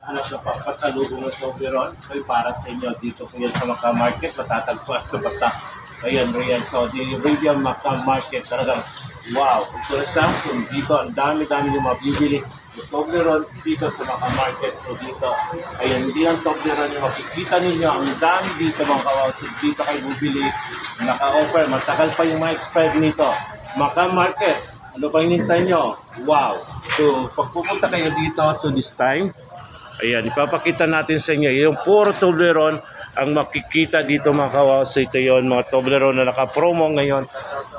Hanap na papasalubong ng Toblerone ay para sa inyo. Dito po yan sa Macau Market, matatagpuan sa Bata. Ayan, Real Saudi Arabia, Macau Market. Talagang wow. Ito na siya. So, dito ang dami-dami yung mabibili ng Toblerone dito sa Macau Market. So dito, ayan, hindi ang Toblerone yung makikita ninyo. Ang dami dito mga kawaw. So dito kayo bubili. Naka-offer. Matagal pa yung ma-expired nito. Macau Market. Ano pa hinintay nyo? Wow. So pag pupunta kayo dito, so this time, ayan, ipapakita natin sa inyo yung puro Toblerone ang makikita dito mga kawaw. So ito yun, mga Toblerone na naka-promo ngayon,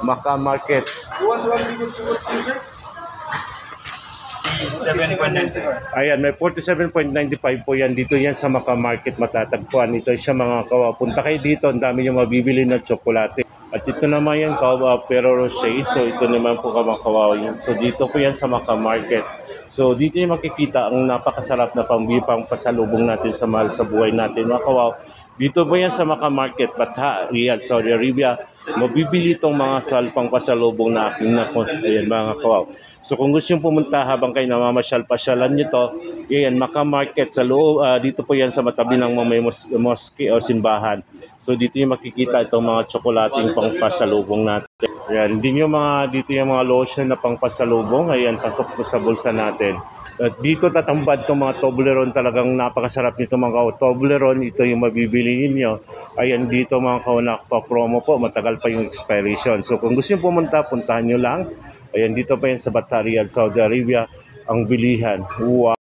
Macau Market. 47.95. Ayan, may 47.95 po yan. Dito yan sa Macau Market matatagpuan. Ito siya mga kawaw. Punta kayo dito, ang dami yung mabibili na tsokolate. At ito naman yan, kawaw, pero rosé. So ito naman po mga kawaw. So dito po yan sa Macau Market. So dito yung makikita ang napakasarap na pang pasalubong natin sa mahal sa buhay natin mga kawaw. Dito po yan sa Macau Market, Bata, Riyadh, Saudi Arabia. Mabibili itong mga salpang pasalubong na aking nako. Ayan mga kawaw. So kung gusto nyo pumunta habang kayo namamasyal-pasyalan nyo to, yan, Macau Market sa loob, dito po yan sa matabi ng mga mosque o simbahan. So dito yung makikita itong mga tsokolating pang pasalubong natin. Ayan, hindi nyo dito yung mga lotion na pang pasalubong. Ayan, pasok po sa bulsa natin. At dito tatambad itong mga Toblerone, talagang napakasarap nito mga Toblerone. Ito yung mabibili niyo. Ayan dito mga kaunak pa promo po, matagal pa yung expiration. So kung gusto nyo pumunta, puntahan nyo lang. Ayan dito pa yan sa Bata, Riyadh, Saudi Arabia, ang bilihan. Wow!